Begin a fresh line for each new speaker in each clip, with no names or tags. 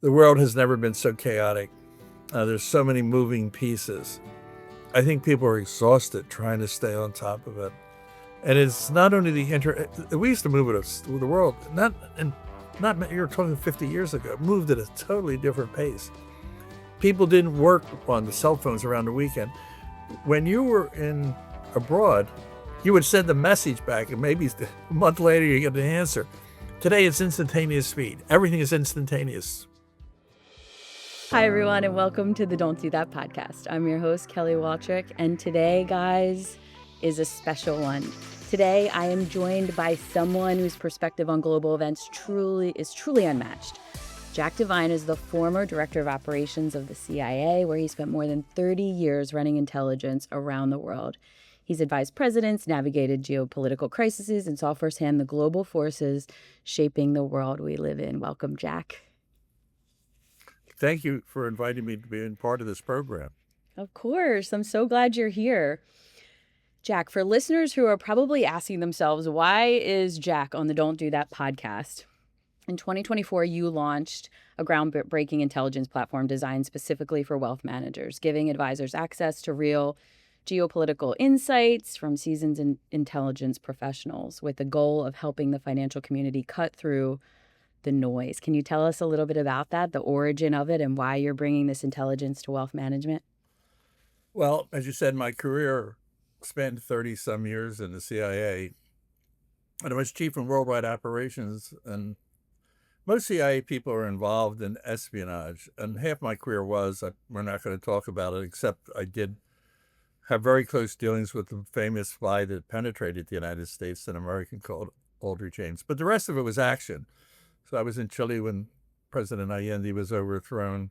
The world has never been so chaotic. There's so many moving pieces. I think people are exhausted trying to stay on top of it. And it's not only we used to move at the world, not you're talking 50 years ago, moved at a totally different pace. People didn't work on the cell phones around the weekend. When you were abroad, you would send a message back, and maybe a month later you get an answer. Today it's instantaneous speed. Everything is instantaneous.
Hi, everyone, and welcome to the Don't Do That podcast. I'm your host, Kelly Waltrich, and today, guys, is a special one. Today, I am joined by someone whose perspective on global events is truly unmatched. Jack Devine is the former director of operations of the CIA, where he spent more than 30 years running intelligence around the world. He's advised presidents, navigated geopolitical crises, and saw firsthand the global forces shaping the world we live in. Welcome, Jack.
Thank you for inviting me to be in part of this program.
Of course. I'm so glad you're here. Jack, for listeners who are probably asking themselves, why is Jack on the Don't Do That podcast? In 2024, you launched a groundbreaking intelligence platform designed specifically for wealth managers, giving advisors access to real geopolitical insights from seasoned intelligence professionals with the goal of helping the financial community cut through the noise. Can you tell us a little bit about that, the origin of it, and why you're bringing this intelligence to wealth management?
Well, as you said, my career spanned 30-some years in the CIA, and I was chief in worldwide operations, and most CIA people are involved in espionage, and half my career was, we're not going to talk about it, except I did have very close dealings with the famous spy that penetrated the United States, an American called Waltrich. But the rest of it was action. So I was in Chile when President Allende was overthrown.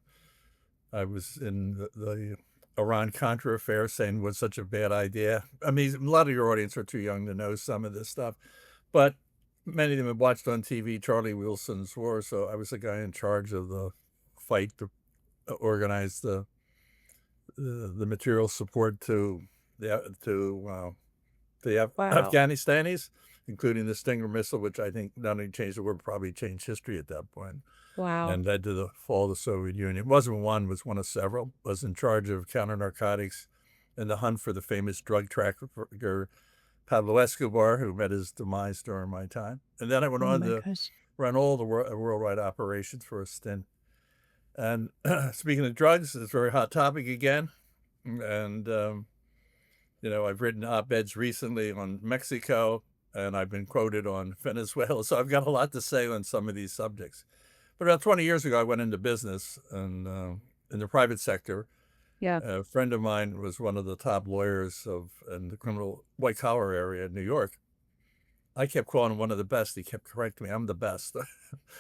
I was in the Iran-Contra affair, saying it was such a bad idea. I mean, a lot of your audience are too young to know some of this stuff, but many of them have watched on TV Charlie Wilson's War, so I was the guy in charge of the fight to organize the material support to the Afghanistanis, including the Stinger missile, which I think not only changed the world, probably changed history at that point.
Wow.
And led to the fall of the Soviet Union. It wasn't one, was one of several. Was in charge of counter-narcotics and the hunt for the famous drug trafficker Pablo Escobar, who met his demise during my time. And then I went on to run all the worldwide operations for a stint. And speaking of drugs, it's a very hot topic again. And, I've written op-eds recently on Mexico, and I've been quoted on Venezuela. So I've got a lot to say on some of these subjects. But about 20 years ago, I went into business and in the private sector.
Yeah.
A friend of mine was one of the top lawyers in the criminal white-collar area in New York. I kept calling him one of the best. He kept correcting me, I'm the best.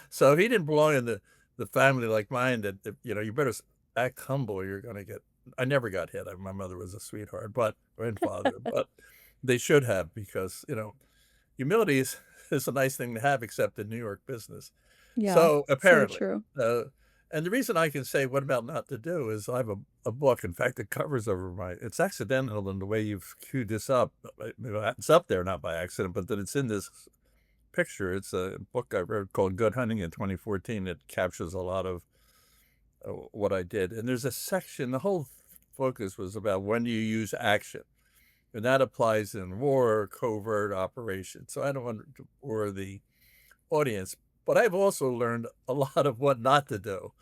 So he didn't belong in the family like mine that, you better act humble or you're going to get... I never got hit. My mother was a sweetheart, grandfather, but they should have, because, humility is a nice thing to have, except in New York business.
Yeah,
so apparently,
so true.
And the reason I can say what about not to do is I have a book. In fact, the cover's over it's accidental in the way you've queued this up. It's up there, not by accident, but that it's in this picture. It's a book I wrote called Good Hunting in 2014 that captures a lot of what I did. And there's a section, the whole focus was about when do you use action. And that applies in war, covert operations. So I don't want to bore the audience, but I've also learned a lot of what not to do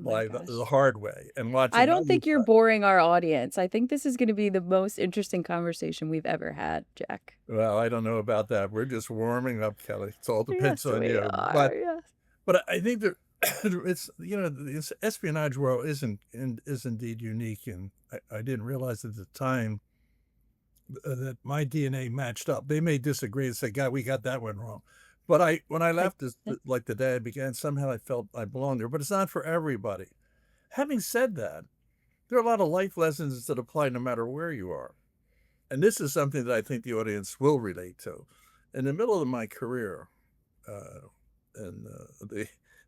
by the hard way. And watching.
I don't think you're boring our audience. I think this is going to be the most interesting conversation we've ever had, Jack.
Well, I don't know about that. We're just warming up, Kelly. It all depends on you.
Yes.
But I think that it's the espionage world is indeed unique, and I didn't realize at the time that my DNA matched up. They may disagree and say, God, we got that one wrong. But when I left, like the day I began, somehow I felt I belonged there. But it's not for everybody. Having said that, there are a lot of life lessons that apply no matter where you are. And this is something that I think the audience will relate to. In the middle of my career,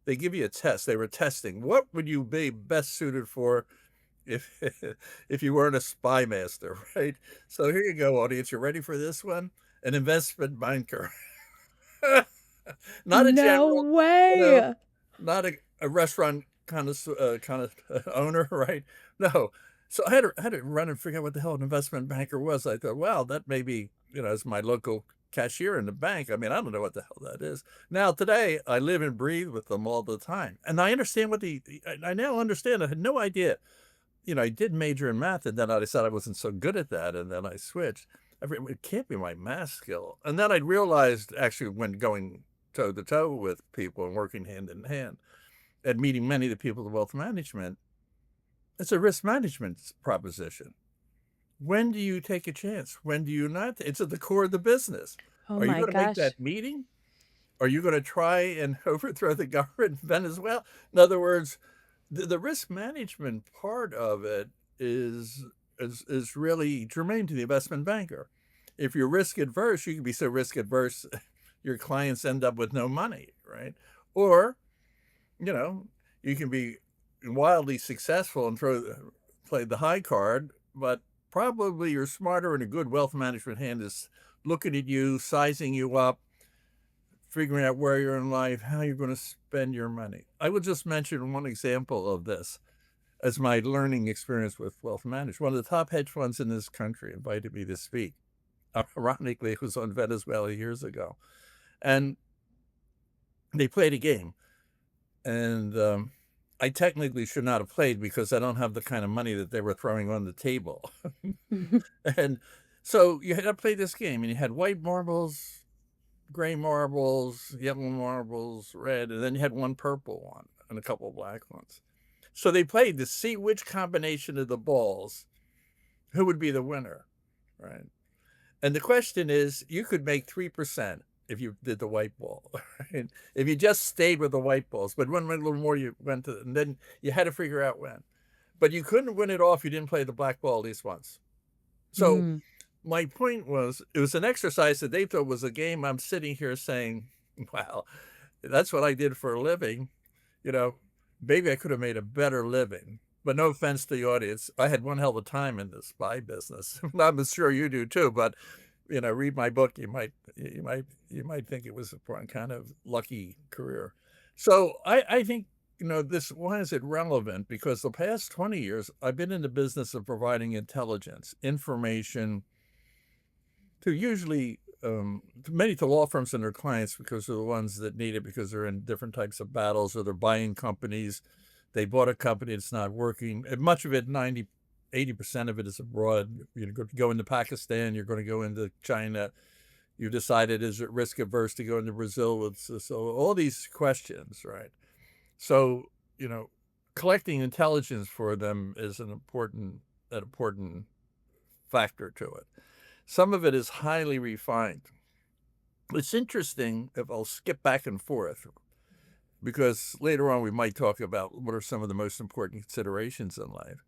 they give you a test. They were testing. What would you be best suited for if you weren't a spymaster, right? So here you go, audience. You ready for this one? An investment banker. Not a
no
general.
way.
Not a a restaurant kind of owner, right? No. So I had to run and figure out what the hell an investment banker was. I thought, well, that may be, as my local cashier in the bank. I mean, I don't know what the hell that is. Now today, I live and breathe with them all the time, and I understand what I now understand. I had no idea. I did major in math, and then I decided I wasn't so good at that, and then I switched. It can't be my math skill. And then I realized, actually, when going toe to toe with people and working hand in hand and meeting many of the people in wealth management, it's a risk management proposition. When do you take a chance? When do you not? It's at the core of the business.
Oh
Are you
my
going to make
gosh.
that meeting? Are you going to try and overthrow the government in Venezuela? In other words, the risk management part of it is really germane to the investment banker. If you're risk adverse, you can be so risk adverse, your clients end up with no money, right? Or, you know, you can be wildly successful and play the high card, but probably you're smarter, and a good wealth management hand is looking at you, sizing you up, figuring out where you're in life, how you're going to spend your money. I will just mention one example of this as my learning experience with wealth management. One of the top hedge funds in this country invited me to speak. Ironically, it was on Venezuela years ago. And they played a game. And I technically should not have played because I don't have the kind of money that they were throwing on the table. And so you had to play this game, and you had white marbles, gray marbles, yellow marbles, red, and then you had one purple one and a couple of black ones. So they played to see which combination of the balls, who would be the winner, right? And the question is, you could make 3% if you did the white ball, right? If you just stayed with the white balls, but one went a little more, you went to, and then you had to figure out when. But you couldn't win it off if you didn't play the black ball at least once. So
Mm.
my point was, it was an exercise that they thought was a game. I'm sitting here saying, wow, that's what I did for a living. Maybe I could have made a better living. But no offense to the audience, I had one hell of a time in the spy business. I'm sure you do too. But read my book. You might think it was a kind of lucky career. So I think why is it relevant? Because the past 20 years, I've been in the business of providing intelligence, information, to usually many to law firms and their clients, because they're the ones that need it, because they're in different types of battles, or they're buying companies. They bought a company that's not working. And much of it, 80% of it is abroad. You're going to go into Pakistan, you're going to go into China. You've decided, is it risk averse to go into Brazil? So all these questions, right? So, collecting intelligence for them is an important factor to it. Some of it is highly refined. It's interesting, if I'll skip back and forth, because later on we might talk about what are some of the most important considerations in life.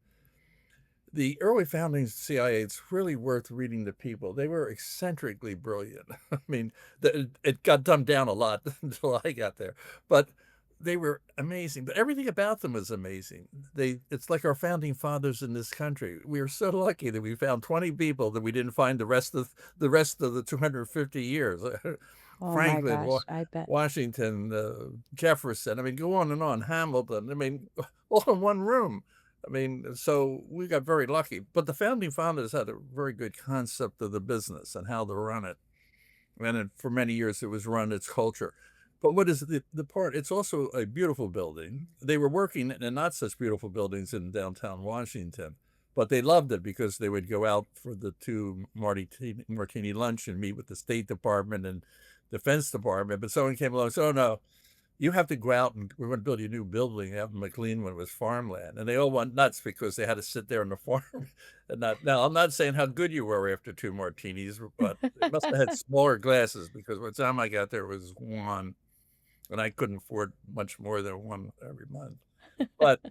The early founding CIA, it's really worth reading the people. They were eccentrically brilliant. I mean, it got dumbed down a lot until I got there. But they were amazing. But everything about them was amazing. It's like our founding fathers in this country. We are so lucky that we found 20 people that we didn't find the rest of the 250 years.
Oh my
Franklin,
gosh, I bet.
Washington, Jefferson. I mean, go on and on. Hamilton. I mean, all in one room. I mean, so we got very lucky. But the founding fathers had a very good concept of the business and how to run it. And for many years, it was run its culture. But what is the part? It's also a beautiful building. They were working in not such beautiful buildings in downtown Washington, but they loved it because they would go out for the two martini lunch and meet with the State Department and Defense Department. But someone came along and said, oh, no, you have to go out, and we're going to build you a new building out in McLean when it was farmland. And they all went nuts because they had to sit there on the farm. Now, I'm not saying how good you were after two martinis, but they must have had smaller glasses, because by the time I got there, it was one, and I couldn't afford much more than one every month. But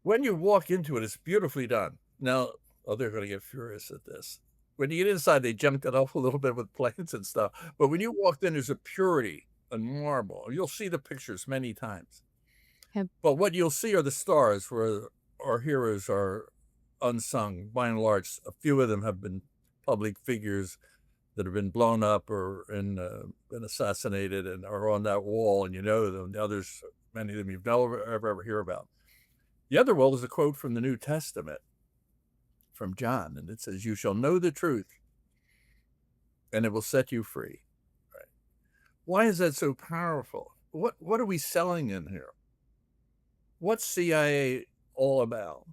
when you walk into it, it's beautifully done. Now, they're going to get furious at this. When you get inside, they junked it up a little bit with plants and stuff. But when you walked in, there's a purity and marble. You'll see the pictures many times.
Yep.
But what you'll see are the stars, where our heroes are unsung. By and large, a few of them have been public figures that have been blown up or been assassinated and are on that wall, and them. The others Many of them you've never ever hear about. The other world is a quote from the New Testament from John, and it says, "You shall know the truth, and it will set you free." Right? Why is that so powerful? What are we selling in here? What's CIA all about?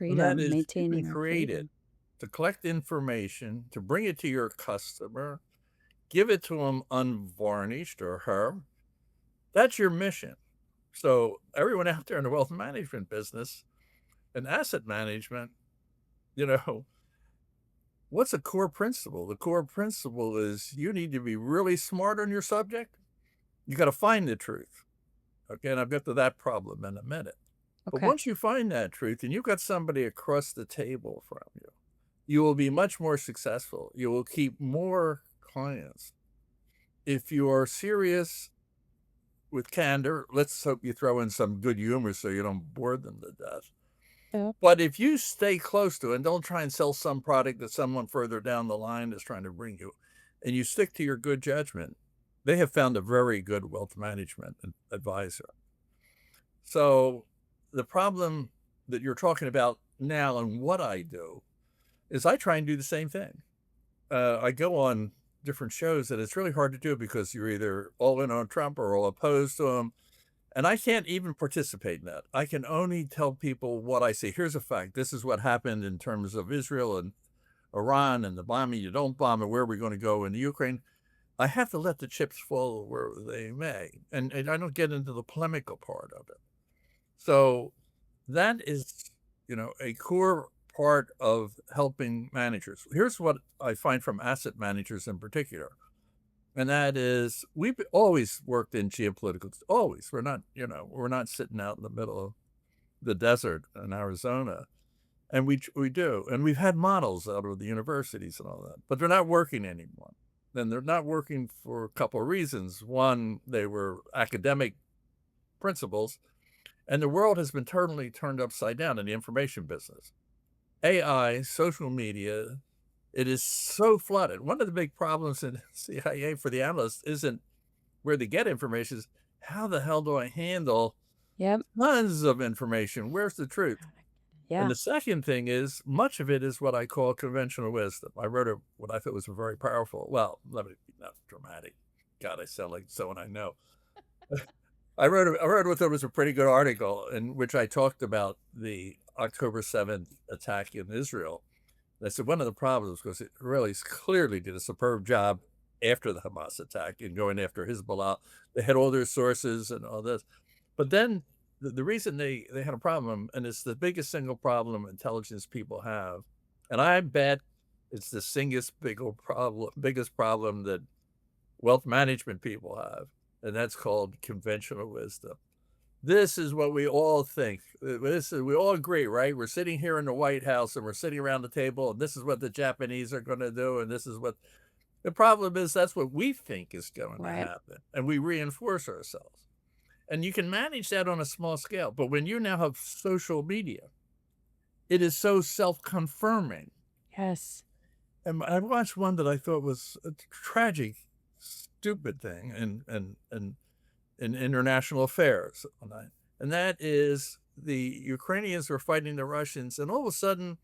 And that
Freedom,
is you've been
maintaining our
created
freedom.
to collect information, to bring it to your customer, give it to them unvarnished or her. That's your mission. So everyone out there in the wealth management business and asset management, you know, what's a core principle? The core principle is you need to be really smart on your subject. You got to find the truth. Okay, and I'll get to that problem in a minute. But
Okay.
once you find that truth and you've got somebody across the table from you, you will be much more successful. You will keep more clients. If you are serious with candor, let's hope you throw in some good humor so you don't bore them to death.
Yeah.
But if you stay close to it and don't try and sell some product that someone further down the line is trying to bring you, and you stick to your good judgment, they have found a very good wealth management advisor. So the problem that you're talking about now and what I do is I try and do the same thing. I go on different shows and it's really hard to do because you're either all in on Trump or all opposed to him. And I can't even participate in that. I can only tell people what I see. Here's a fact. This is what happened in terms of Israel and Iran and the bombing. You don't bomb it. Where are we going to go in the Ukraine? I have to let the chips fall where they may. And I don't get into the polemical part of it. So that is, a core part of helping managers. Here's what I find from asset managers in particular. And that is, we've always worked in geopolitical. Always, we're not sitting out in the middle of the desert in Arizona, and we do, and we've had models out of the universities and all that, but they're not working anymore. And they're not working for a couple of reasons. One, they were academic principles, and the world has been totally turned upside down in the information business. AI, social media, it is so flooded. One of the big problems in CIA for the analysts isn't where they get information, is how the hell do I handle
Yep.
tons of information? Where's the truth? And
Yeah.
the second thing is, much of it is what I call conventional wisdom. I wrote what I thought was a very powerful, well, let me be not dramatic. God, I sound like someone I know. I wrote what I thought was a pretty good article in which I talked about the October 7th attack in Israel. And I said one of the problems was it really clearly did a superb job after the Hamas attack in going after Hezbollah. They had all their sources and all this. But then the reason they had a problem, and it's the biggest single problem intelligence people have, and I bet it's the biggest problem that wealth management people have, and that's called conventional wisdom. This is what we all think. We all agree, right? We're sitting here in the White House and we're sitting around the table, and this is what the Japanese are going to do, and this is what the problem is. That's what we think is going to
Right.
happen, and we reinforce ourselves. And you can manage that on a small scale, but when you now have social media, it is so self-confirming.
Yes.
And I watched one that I thought was a tragic, stupid thing in international affairs, and that is the Ukrainians were fighting the Russians, and all of a sudden,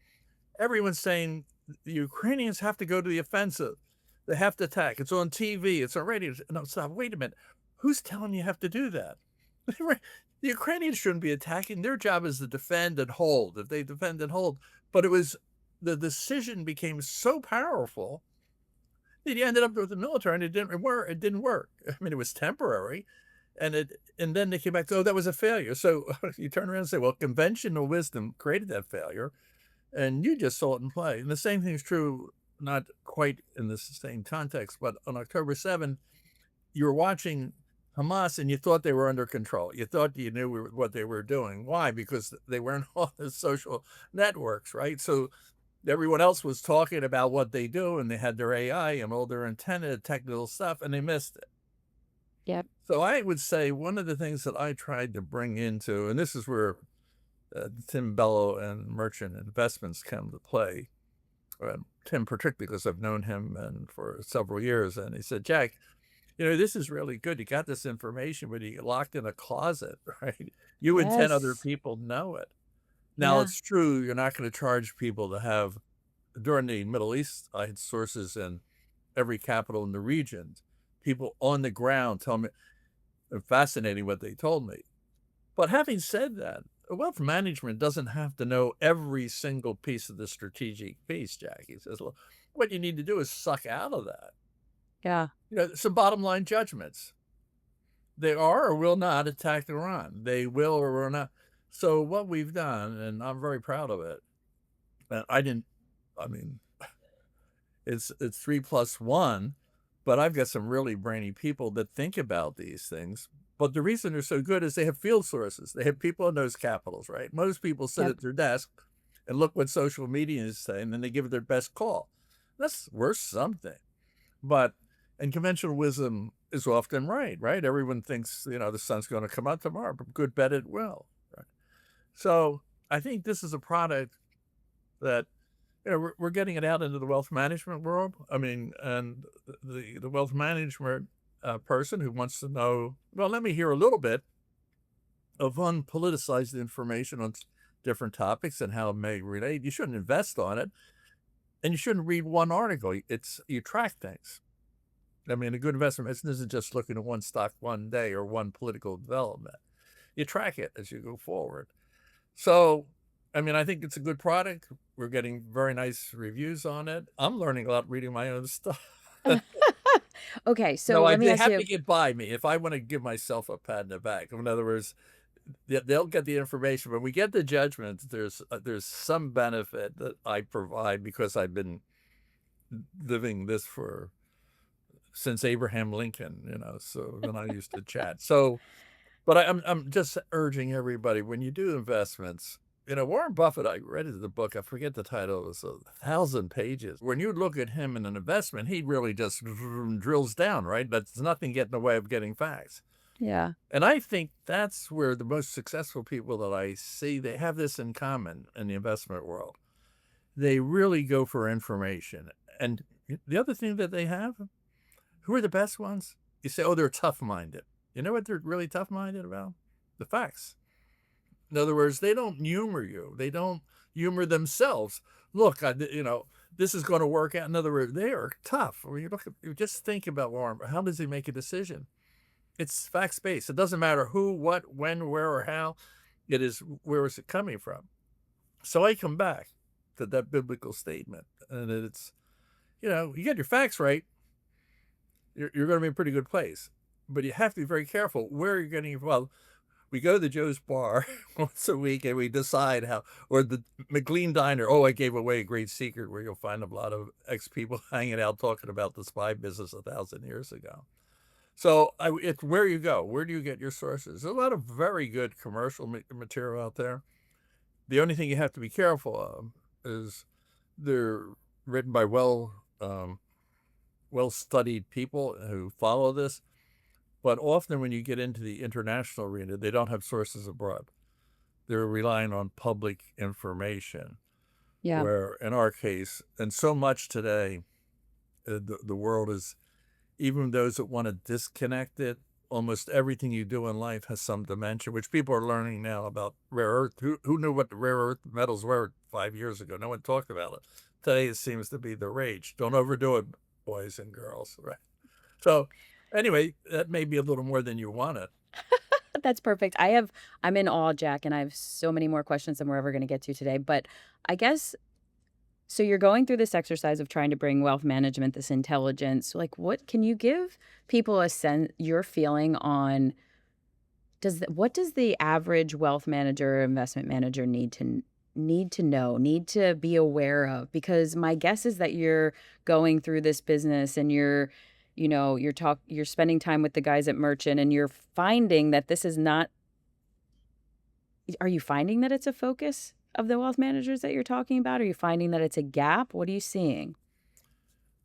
everyone's saying the Ukrainians have to go to the offensive. They have to attack. It's on TV. It's on radio. No, stop. Wait a minute. Who's telling you have to do that? The Ukrainians shouldn't be attacking. Their job is to defend and hold. If they defend and hold, but it was the decision became so powerful that he ended up with the military, and it didn't work. It didn't work. I mean, it was temporary, and then they came back. Oh, that was a failure. So you turn around and say, well, conventional wisdom created that failure, and you just saw it in play. And the same thing is true, not quite in the same context, but on October 7th, you were watching Hamas and you thought they were under control. You thought you knew what they were doing. Why? Because they were in all the social networks, right? So everyone else was talking about what they do, and they had their AI and all their antenna technical stuff, and they missed it.
Yep.
So I would say one of the things that I tried to bring into, and this is where Tim Bello and Merchant Investments come to play. Tim particularly, because I've known him and for several years, and he said, Jack, this is really good. You got this information, but you get locked in a closet, right? You and 10 other
Yes.
people know it. Now,
Yeah.
it's true, you're not going to charge people to have, during the Middle East, I had sources in every capital in the region. People on the ground tell me, fascinating what they told me. But having said that, wealth management doesn't have to know every single piece of the strategic piece, Jackie says. What you need to do is suck out of that.
Yeah.
Some bottom line judgments. They are or will not attack Iran. They will or will not. So what we've done, and I'm very proud of it, and I mean, it's 3+1, but I've got some really brainy people that think about these things. But the reason they're so good is they have field sources. They have people in those capitals, right? Most people sit
Yep.
at their desk and look what social media is saying, and then they give it their best call. That's worth something. But and conventional wisdom is often right? Everyone thinks, the sun's going to come out tomorrow, but good bet it will. Right? So I think this is a product that we're getting it out into the wealth management world. I mean, and the wealth management person who wants to know, well, let me hear a little bit of unpoliticized information on different topics and how it may relate. You shouldn't invest on it, and you shouldn't read one article. You track things. I mean, a good investment isn't just looking at one stock one day or one political development. You track it as you go forward. So, I mean, I think it's a good product. We're getting very nice reviews on it. I'm learning a lot reading my own stuff.
Okay, so
No,
let me
they
ask
have to
you.
get by me if I want to give myself a pat in the back. In other words, they'll get the information. When we get the judgment, there's some benefit that I provide because I've been living this since Abraham Lincoln, so then I used to chat. So, but I'm just urging everybody, when you do investments, Warren Buffett, I read the book, I forget the title, it was 1,000 pages. When you look at him in an investment, he really just drills down, right? That's nothing get in the way of getting facts.
Yeah.
And I think that's where the most successful people that I see, they have this in common in the investment world. They really go for information. And the other thing that they have, who are the best ones? You say, oh, they're tough-minded. You know what they're really tough-minded about? The facts. In other words, they don't humor you. They don't humor themselves. Look, this is going to work out. In other words, they are tough. When you just think about Warren, how does he make a decision? It's facts-based. It doesn't matter who, what, when, where, or how. It is, where is it coming from? So I come back to that biblical statement, and it's, you get your facts right, you're going to be in a pretty good place. But you have to be very careful where you're getting involved. We go to Joe's bar once a week and we decide how, or the McLean Diner. Oh, I gave away a great secret where you'll find a lot of ex-people hanging out talking about the spy business 1,000 years ago. So it's where you go. Where do you get your sources? There's a lot of very good commercial material out there. The only thing you have to be careful of is they're written by well-studied people who follow this. But often when you get into the international arena, they don't have sources abroad. They're relying on public information,
Yeah.
where in our case, and so much today, the world is, even those that want to disconnect it, almost everything you do in life has some dimension, which people are learning now about rare earth. Who knew what the rare earth metals were 5 years ago? No one talked about it. Today it seems to be the rage. Don't overdo it, boys and girls, right? So anyway, that may be a little more than you wanted.
That's perfect. I'm in awe, Jack, and I have so many more questions than we're ever going to get to today. But I guess so you're going through this exercise of trying to bring wealth management, this intelligence. Like, what can you give people a sense, your feeling on what does the average wealth manager or investment manager need to be aware of? Because my guess is that you're going through this business and you're spending time with the guys at Merchant and you're finding that this is not. Are you finding that it's a focus of the wealth managers that you're talking about? Are you finding that it's a gap? What are you seeing?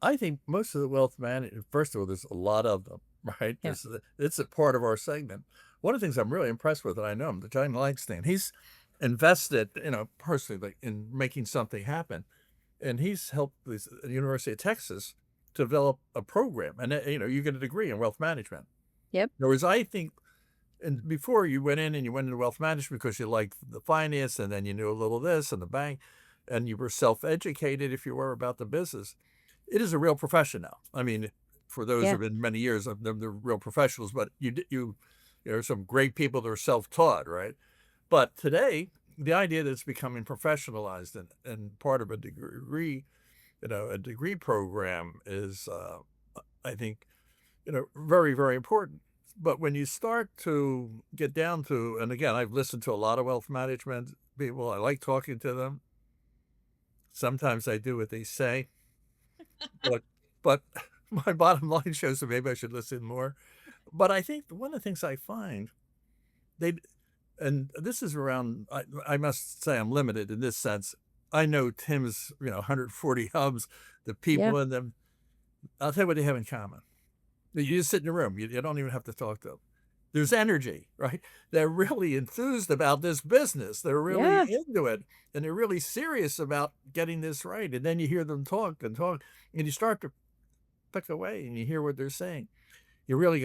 I think most of the wealth managers, first of all, there's a lot of them, right?
Yeah.
It's a part of our segment. One of the things I'm really impressed with, and I know him, the John Langstein, he's invested, personally, like in making something happen. And he's helped the University of Texas develop a program, and you get a degree in wealth management.
Yep.
In other words, I think, and before you went in and you went into wealth management because you liked the finance, and then you knew a little of this and the bank, and you were self-educated if you were about the business. It is a real profession now. I mean, for those
Yeah.
who've been many years, they're real professionals. But there are some great people that are self-taught, right? But today, the idea that it's becoming professionalized and part of a degree, a degree program is, I think, very, very important. But when you start to get down to, and again, I've listened to a lot of wealth management people. I like talking to them. Sometimes I do what they say, but my bottom line shows that maybe I should listen more. But I think one of the things I find, they, and this is around, I must say I'm limited in this sense. I know Tim's, 140 hubs, the
Yeah.
people in them. I'll tell you what they have in common. You just sit in a room. You don't even have to talk to them. There's energy, right? They're really enthused about this business. They're really into it, and they're really serious about getting this right. And then you hear them talk, and you start to pick away, and you hear what they're saying. You really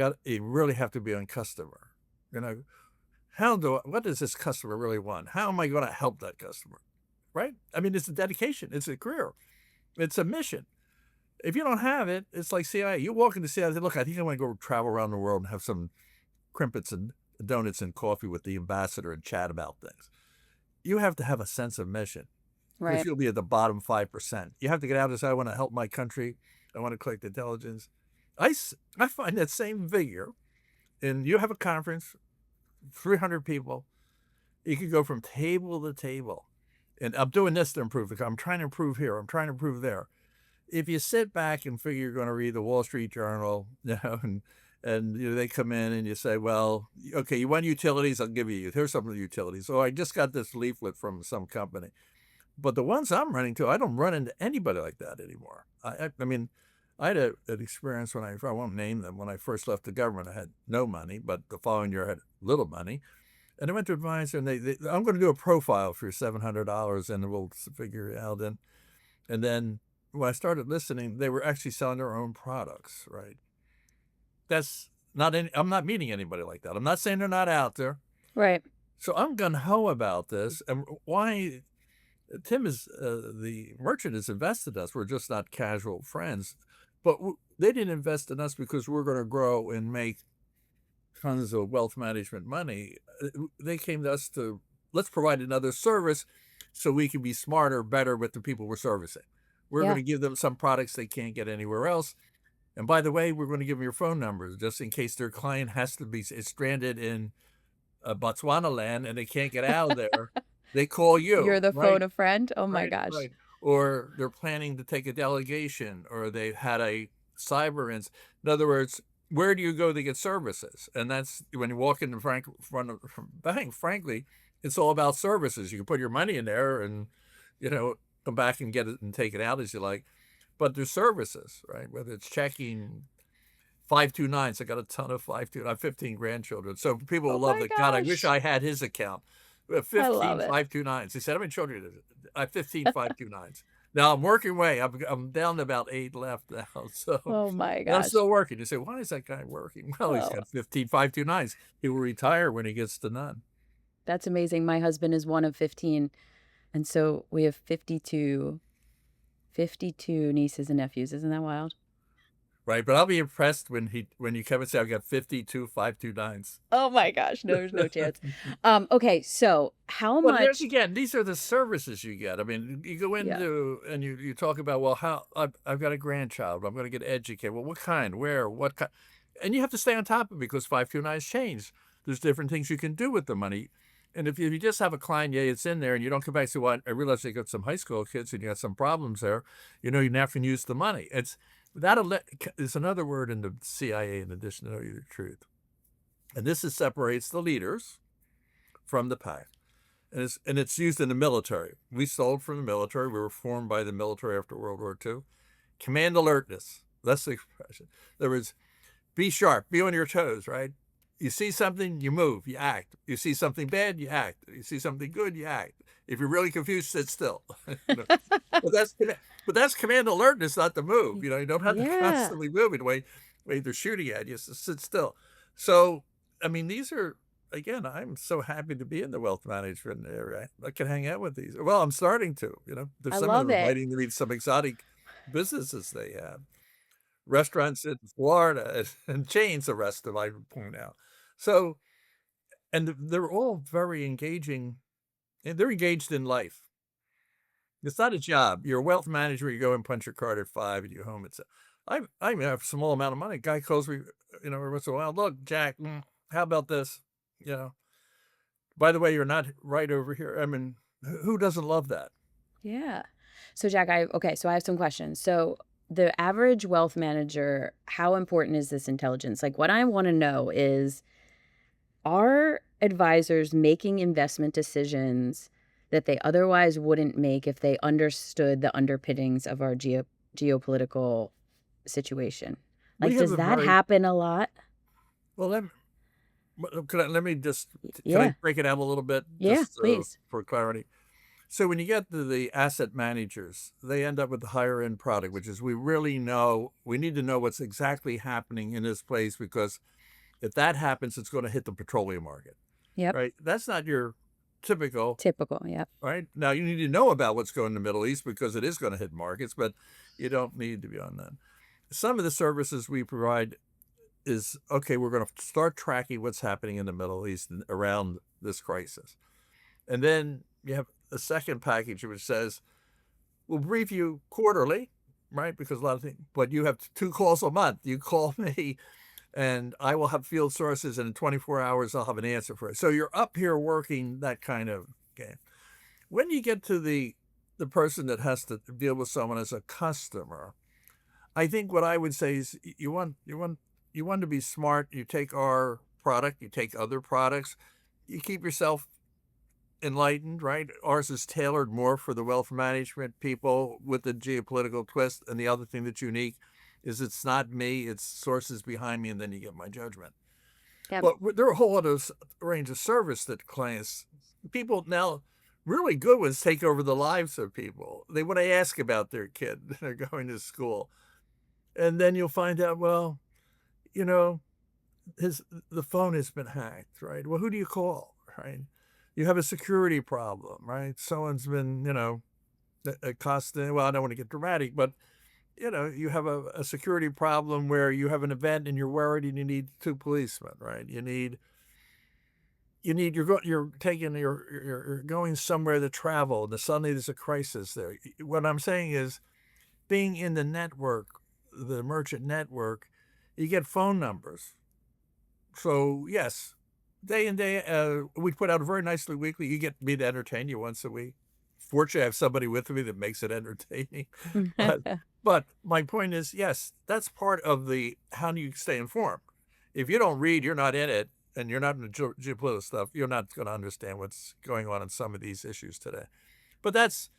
have to be on customer. What does this customer really want? How am I going to help that customer? Right? I mean, it's a dedication. It's a career. It's a mission. If you don't have it, it's like CIA. You walk into CIA and say, look, I think I want to go travel around the world and have some crimpets and donuts and coffee with the ambassador and chat about things. You have to have a sense of mission.
Right.
Because you'll be at the bottom 5%. You have to get out and say, I want to help my country. I want to collect intelligence. I find that same vigor. And you have a conference, 300 people. You can go from table to table. And I'm doing this to improve I'm trying to improve here. I'm trying to improve there. If you sit back and figure you're going to read the Wall Street Journal, and they come in and you say, well, okay, you want utilities? I'll give you. Here's some of the utilities. Oh, I just got this leaflet from some company. But the ones I'm running to, I don't run into anybody like that anymore. I mean, I had an experience I won't name them, when I first left the government. I had no money, but the following year I had little money. And I went to advisor, and I'm going to do a profile for $700, and we'll figure it out. And then when I started listening, they were actually selling their own products, right? I'm not meeting anybody like that. I'm not saying they're not out there.
Right.
So I'm gung-ho about this. And why Tim is, the merchant has invested in us. We're just not casual friends. But they didn't invest in us because we're going to grow and make tons of wealth management money. They came to us to, let's provide another service so we can be smarter, better with the people we're servicing. We're going to give them some products they can't get anywhere else. And by the way, we're going to give them your phone numbers just in case their client is stranded in Botswana land and they can't get out of there. They call you.
You're the
right?
phone a friend? Oh, my gosh.
Right. Or they're planning to take a delegation, or they've had a cyber incident. In other words, where do you go to get services? And that's when you walk in the front of the bank, frankly, it's all about services. You can put your money in there and, come back and get it and take it out as you like. But there's services, right? Whether it's checking 529s. I got a ton of 529. I have 15 grandchildren. So people will love that. God, I wish I had his account. 15 529s. He said, how many children is it? I have 15 529s. Now I'm working away. I'm down to about 8 left now. So
oh my gosh.
I'm still working. You say, why is that guy working? Well, he's got 15 529s. He will retire when he gets to none.
That's amazing. My husband is one of 15. And so we have 52 nieces and nephews. Isn't that wild?
Right, but I'll be impressed when you come and say I've got 52 529s.
Oh my gosh, no, there's no chance. Okay, so how much?
Again, these are the services you get. I mean, you go into and you talk about, well, how I've got a grandchild. I'm going to get educated. Well, what kind? Where? What kind? And you have to stay on top of it because 529s change. There's different things you can do with the money. And if you just have a client, it's in there, and you don't come back and say, well, I realize you got some high school kids and you got some problems there. You never can use the money. That is another word in the CIA in addition to know the truth. And this separates the leaders from the pack. And it's used in the military. We stole it from the military. We were formed by the military after World War II. Command alertness. That's the expression. In other words, be sharp, be on your toes, right? You see something, you move, you act. You see something bad, you act. You see something good, you act. If you're really confused, sit still. You know? But that's command alertness, not to move. You don't have to
Yeah.
constantly move the way they're shooting at you. So sit still. So I mean, these are, again, I'm so happy to be in the wealth management area. I can hang out with these. Well, I'm starting to. There's
I
some of
love
them
it.
inviting me to some exotic businesses they have, restaurants in Florida and chains of restaurants, I would point out. So, and they're all very engaging, and they're engaged in life. It's not a job. You're a wealth manager. You go and punch your card at 5 and you're home. I have a small amount of money. A guy calls me, every once in a while. Look, Jack, how about this? You know, by the way, you're not right over here. I mean, who doesn't love that?
Yeah. So Jack, so I have some questions. So the average wealth manager, how important is this intelligence? Like what I want to know is, are advisors making investment decisions that they otherwise wouldn't make if they understood the underpinnings of our geopolitical situation?
We
Like,
have
does
a
that
very
happen a lot?
well. Let me just, can I
Yeah.
break it out a little bit
Yeah,
just
please.
for clarity? So when you get to the asset managers, they end up with the higher end product, which is we need to know what's exactly happening in this place, because if that happens, it's going to hit the petroleum market,
Yep.
right? That's not your typical,
Typical. Yep.
right? Now you need to know about what's going in the Middle East because it is going to hit markets, but you don't need to be on that. Some of the services we provide is, okay, we're going to start tracking what's happening in the Middle East and around this crisis. And then you have a second package which says, we'll brief you quarterly, right? Because a lot of things, but you have 2 calls a month. You call me and I will have field sources, and in 24 hours, I'll have an answer for it. So you're up here working that kind of game. When you get to the person that has to deal with someone as a customer, I think what I would say is you want to be smart. You take our product, you take other products, you keep yourself enlightened, right? Ours is tailored more for the wealth management people with the geopolitical twist. And the other thing that's unique is it's not me, it's sources behind me, and then you get my judgment.
Yep.
But there are a whole other range of service that people now, really good ones take over the lives of people. They want to ask about their kid, they're going to school. And then you'll find out, well, you know, the phone has been hacked, right? Well, who do you call, right? You have a security problem, right? Someone's been, accosting. Well, I don't want to get dramatic, but you have a security problem where you have an event and you're worried and you need 2 policemen, right? You're going somewhere to travel and suddenly there's a crisis there. What I'm saying is, being in the network, the merchant network, you get phone numbers. So yes, day and day, we put out a very nicely weekly. You get me to entertain you once a week. Fortunately, I have somebody with me that makes it entertaining. But but my point is, yes, that's part of the how do you stay informed. If you don't read, you're not in it, and you're not in the geopolitical stuff, you're not going to understand what's going on in some of these issues today. But that's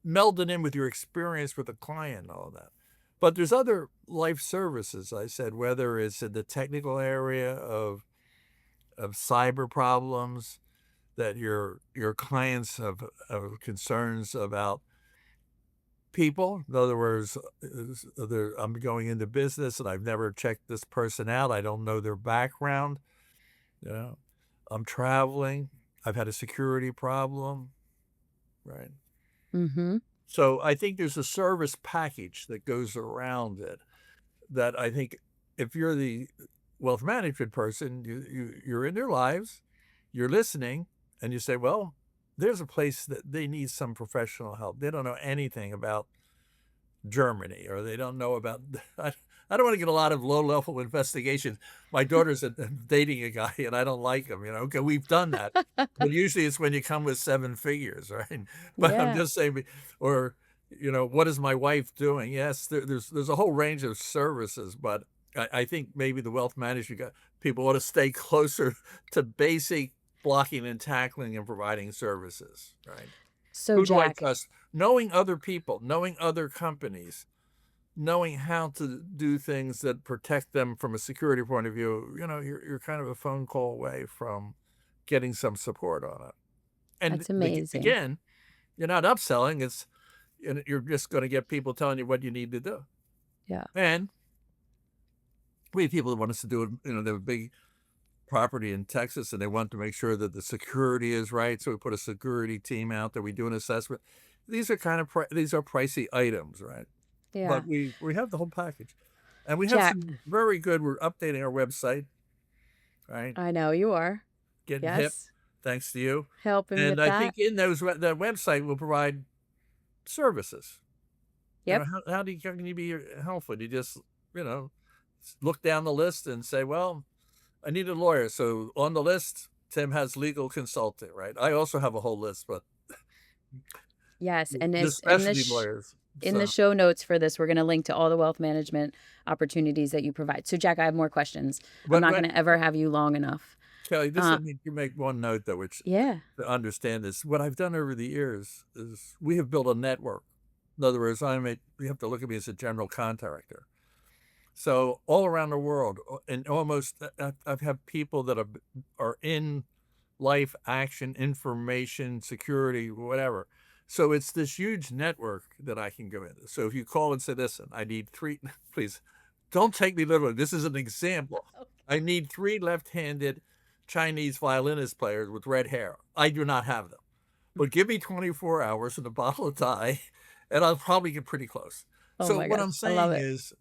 melded in with your experience with the client and all that. But there's other life services, I said, whether it's in the technical area of cyber problems, that your clients have concerns about people. In other words, I'm going into business and I've never checked this person out. I don't know their background. You know, I'm traveling. I've had a security problem, right?
Mm-hmm.
So I think there's a service package that goes around it that I think if you're the wealth management person, you're in their lives, you're listening, and you say, well, there's a place that they need some professional help. They don't know anything about Germany, or they don't know about. I don't want to get a lot of low-level investigations. My daughter's dating a guy, and I don't like him. Okay, we've done that, but usually it's when you come with 7 figures, right? But I'm
Yeah.
just saying, or what is my wife doing? Yes, there's a whole range of services, but I think maybe the wealth management people ought to stay closer to basic blocking and tackling and providing services, right?
So
Who do I
Jack,
trust? Knowing other people, knowing other companies, knowing how to do things that protect them from a security point of view, you're kind of a phone call away from getting some support on it. And
That's amazing.
again, you're not upselling. You're just going to get people telling you what you need to do.
Yeah.
And we have people that want us to do it. They have a big property in Texas and they want to make sure that the security is right. So we put a security team out there. We do an assessment. These are these are pricey items, right?
Yeah.
But we have the whole package. And we have
Jack.
some very good, we're updating our website, right?
I know you are.
Getting hip, thanks to you.
Helping
and
with
I
that.
think in that website will provide services.
Yep.
How can you be helpful? You just, look down the list and say, well, I need a lawyer. So on the list, Tim has legal consulting, right? I also have a whole list, but
yes, and
the specialty lawyers.
In the show notes for this, we're going to link to all the wealth management opportunities that you provide. So, Jack, I have more questions. I'm not going to ever have you long enough.
Kelly, you make one note, though, which to understand this. What I've done over the years is we have built a network. In other words, you have to look at me as a general contractor. So all around the world, and almost, I've had people that are in life, action, information, security, whatever. So it's this huge network that I can go into. So if you call and say, listen, I need 3, please don't take me literally. This is an example. Okay. I need 3 left-handed Chinese violinist players with red hair. I do not have them. But give me 24 hours and a bottle of Thai, and I'll probably get pretty close. So what I'm saying is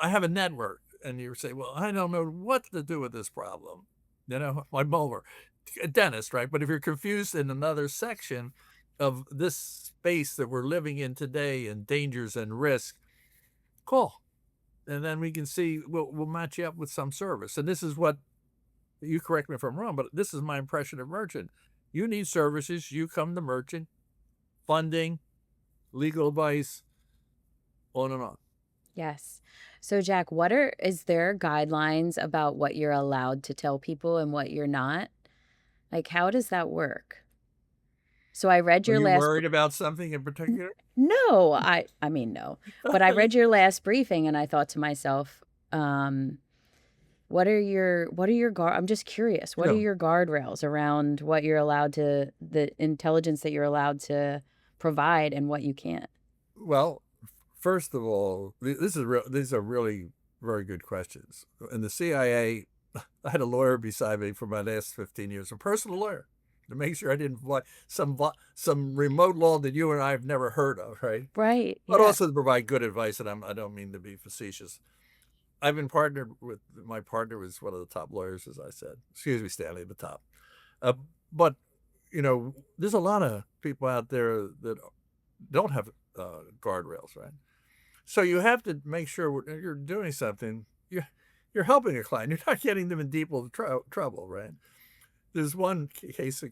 I have a network, and you say, well, I don't know what to do with this problem. My mower, a dentist, right? But if you're confused in another section of this space that we're living in today and dangers and risk, call. And then we can see, we'll match you up with some service. And this is what, you correct me if I'm wrong, but this is my impression of merchant. You need services, you come to merchant, funding, legal advice, on and on.
Yes. So, Jack, is there guidelines about what you're allowed to tell people and what you're not? Like, how does that work? So I read your last.
Are you worried about something in particular?
No, I mean, no. But I read your last briefing and I thought to myself, what are your I'm just curious. What are your guardrails around what you're allowed to, the intelligence that you're allowed to provide and what you can't?
Well, first of all, these are really very good questions. In the CIA, I had a lawyer beside me for my last 15 years, a personal lawyer, to make sure I didn't violate some remote law that you and I have never heard of, right?
Right.
But also to provide good advice, and I don't mean to be facetious. I've been partnered with, my partner was one of the top lawyers, as I said. Excuse me, Stanley, at the top. But, there's a lot of people out there that don't have guardrails, right? So you have to make sure you're doing something. You're helping a client. You're not getting them in deep trouble, right? There's one case,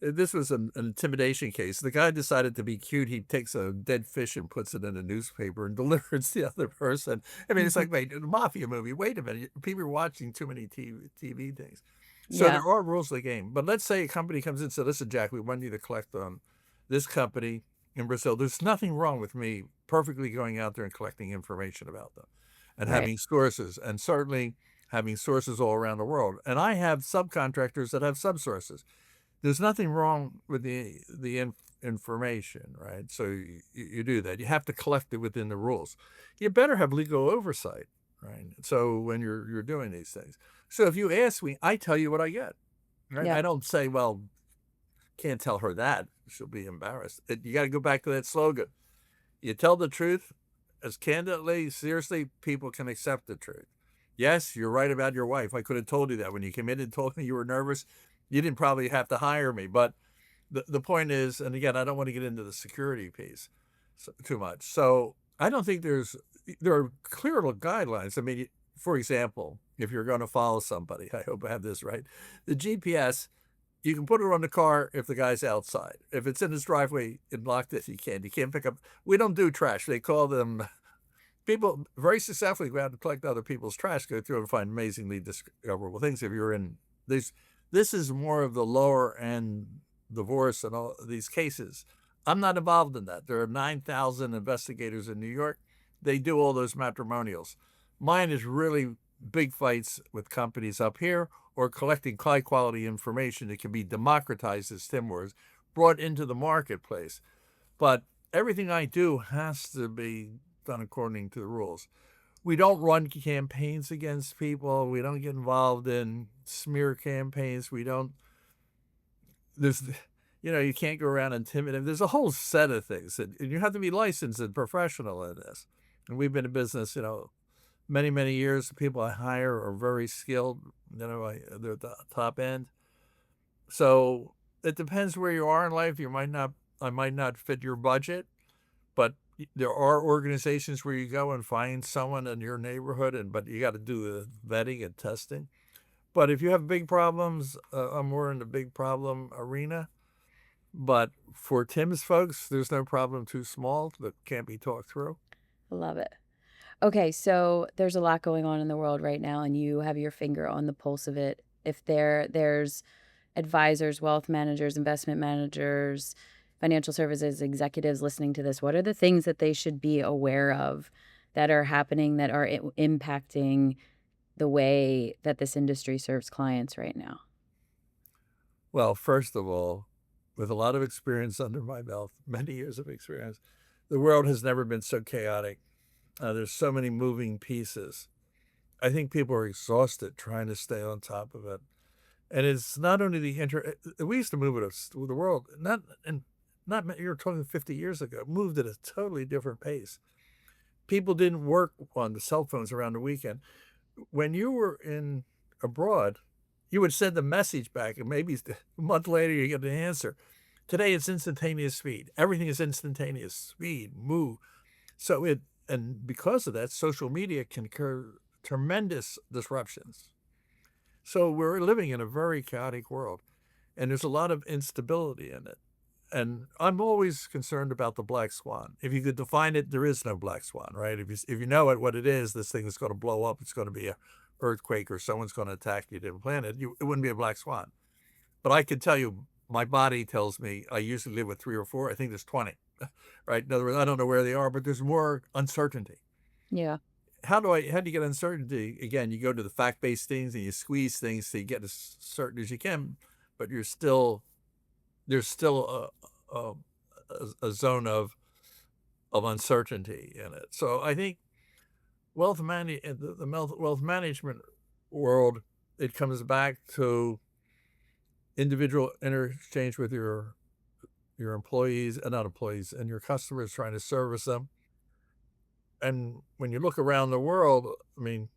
this was an intimidation case. The guy decided to be cute. He takes a dead fish and puts it in a newspaper and delivers the other person. I mean, it's like, wait, a mafia movie. Wait a minute. People are watching too many TV things. So there are rules of the game. But let's say a company comes in and says, listen, Jack, we want you to collect on this company in Brazil. There's nothing wrong with me perfectly going out there and collecting information about them and having sources, and certainly having sources all around the world. And I have subcontractors that have subsources. There's nothing wrong with the information, right? So you do that. You have to collect it within the rules. You better have legal oversight, right? So when you're doing these things. So if you ask me, I tell you what I get, right? I don't say, well, can't tell her that. She'll be embarrassed. You got to go back to that slogan. You tell the truth as candidly, seriously, people can accept the truth. Yes, you're right about your wife. I could have told you that when you came in and told me you were nervous. You didn't probably have to hire me. But the point is, and again, I don't want to get into the security piece too much. So I don't think there are clear guidelines. I mean, for example, if you're going to follow somebody, I hope I have this right, the GPS, you can put it on the car if the guy's outside. If it's in his driveway and locked it, you can't pick up. We don't do trash. They call them, people very successfully go out and collect other people's trash, go through and find amazingly discoverable things. If you're in this is more of the lower end divorce and all these cases. I'm not involved in that. There are 9,000 investigators in New York. they do all those matrimonials. Mine is really big fights with companies up here or collecting high quality information that can be democratized, as Tim was, brought into the marketplace. But everything I do has to be done according to the rules. We don't run campaigns against people. We don't get involved in smear campaigns. We don't, there's, you can't go around intimidating. There's a whole set of things and you have to be licensed and professional in this. And we've been in business, many, many years. The people I hire are very skilled, they're at the top end. So it depends where you are in life. I might not fit your budget, but there are organizations where you go and find someone in your neighborhood, but you got to do the vetting and testing. But if you have big problems, I'm more in the big problem arena. But for Tim's folks, there's no problem too small that can't be talked through.
I love it. Okay, so there's a lot going on in the world right now, and you have your finger on the pulse of it. If there's advisors, wealth managers, investment managers, financial services executives listening to this, what are the things that they should be aware of that are happening that are impacting the way that this industry serves clients right now?
Well, first of all, with a lot of experience under my belt, many years of experience, the world has never been so chaotic. There's so many moving pieces. I think people are exhausted trying to stay on top of it. And it's not only we used to move it the world, you're talking 50 years ago, moved at a totally different pace. People didn't work on the cell phones around the weekend. When you were abroad, you would send a message back and maybe a month later you get an answer. Today it's instantaneous speed. Everything is instantaneous speed, move. And because of that, social media can occur tremendous disruptions. So we're living in a very chaotic world, and there's a lot of instability in it. And I'm always concerned about the black swan. If you could define it, there is no black swan, right? If you know what it is, this thing is going to blow up. It's going to be an earthquake or someone's going to attack you to plant it. It wouldn't be a black swan. But I can tell you, my body tells me I usually live with 3 or 4. I think there's 20, right? In other words, I don't know where they are, but there's more uncertainty.
Yeah.
How do you get uncertainty? Again, you go to the fact-based things and you squeeze things so you get as certain as you can, but there's still a zone of uncertainty in it. So I think the wealth management world, it comes back to individual interchange with your employees, not employees, and your customers, trying to service them. And when you look around the world, I mean,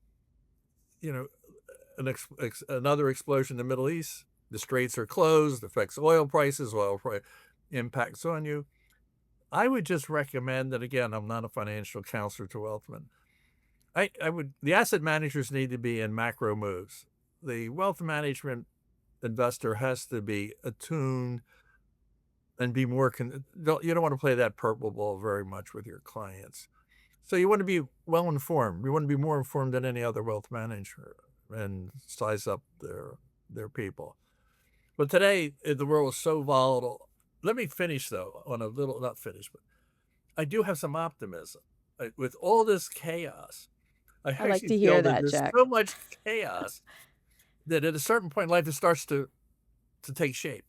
another explosion in the Middle East, the straits are closed, affects oil prices, impacts on you. I would just recommend that, again, I'm not a financial counselor to wealthmen. The asset managers need to be in macro moves. The wealth management investor has to be attuned and be more, you don't want to play that purple ball very much with your clients. So you want to be well informed. You want to be more informed than any other wealth manager and size up their people. But today, the world is so volatile. Let me finish, though, on a little, not finish, but I do have some optimism. With all this chaos, I
I like
actually
to
feel
hear
that
that,
there's
Jack.
so much chaos that at a certain point in life, it starts to take shape.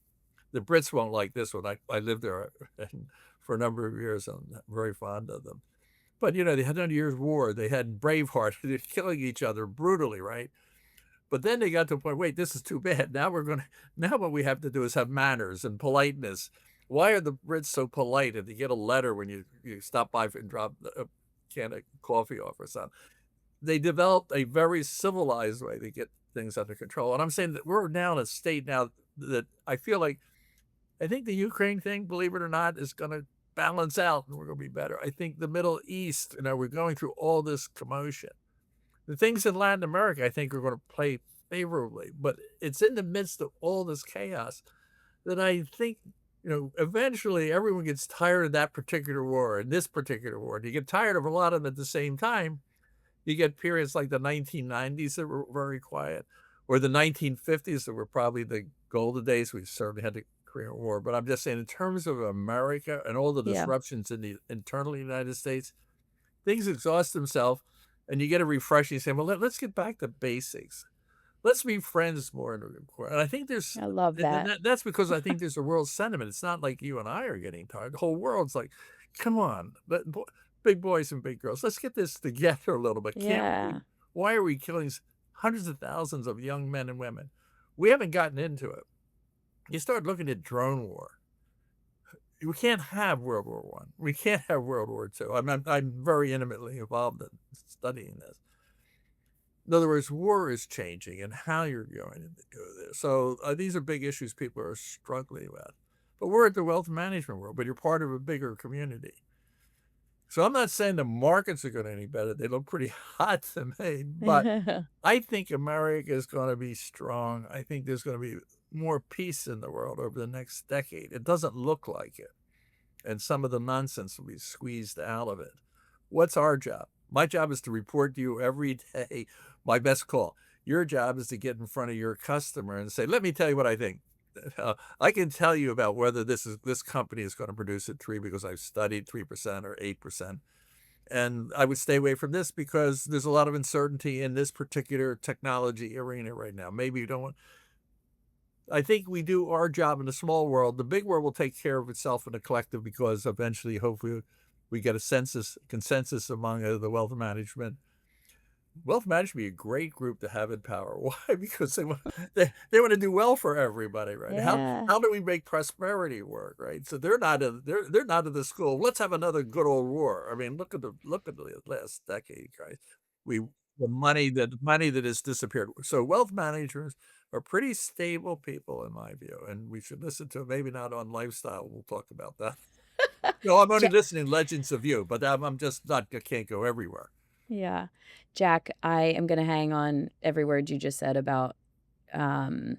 The Brits won't like this one. I lived there for a number of years. I'm very fond of them. But, they had 100 Years' War. They had Braveheart. They're killing each other brutally, right? But then they got to a point, wait, this is too bad. Now what we have to do is have manners and politeness. Why are the Brits so polite if you get a letter when you stop by and drop a can of coffee off or something? They developed a very civilized way to get things under control. And I'm saying that we're now in a state now that I feel like, I think the Ukraine thing, believe it or not, is going to balance out and we're going to be better. I think the Middle East, we're going through all this commotion. The things in Latin America, I think, are going to play favorably, but it's in the midst of all this chaos that I think, eventually everyone gets tired of that particular war and this particular war. And you get tired of a lot of them at the same time. You get periods like the 1990s that were very quiet, or the 1950s that were probably the golden days. We certainly had the Korean War, but I'm just saying in terms of America and all the disruptions in the internal United States, things exhaust themselves, and you get a refreshing. You say, well, let's get back to basics. Let's be friends more. And I think there's,
I love
and
that.
that's because I think there's a world sentiment. It's not like you and I are getting tired. The whole world's like, come on, big boys and big girls, let's get this together a little bit. Can't we?
Yeah.
Why are we killing hundreds of thousands of young men and women? We haven't gotten into it. You start looking at drone war. We can't have World War One. We can't have World War Two. I'm very intimately involved in studying this. In other words, war is changing and how you're going to do this. So these are big issues people are struggling with. But we're at the wealth management world, but you're part of a bigger community. So I'm not saying the markets are going to any better. They look pretty hot to me. But I think America is going to be strong. I think there's going to be more peace in the world over the next decade. It doesn't look like it. And some of the nonsense will be squeezed out of it. What's our job? My job is to report to you every day my best call. Your job is to get in front of your customer and say, let me tell you what I think. I can tell you about whether this company is going to produce at 3 because I've studied 3% or 8%. And I would stay away from this because there's a lot of uncertainty in this particular technology arena right now. Maybe you don't want. I think we do our job in the small world. The big world will take care of itself in the collective because eventually, hopefully, we get a consensus among the wealth management. Wealth management be a great group to have in power. Why? Because they want to do well for everybody, right?
Yeah.
How do we make prosperity work, right? So they're not in the school. Let's have another good old war. I mean, look at the last decade, guys. The money that has disappeared. So wealth managers are pretty stable people in my view, and we should listen to them. Maybe not on lifestyle. We'll talk about that. No, I'm only listening Legends of You, but I'm just not. I can't go everywhere.
Yeah. Jack, I am going to hang on every word you just said about coming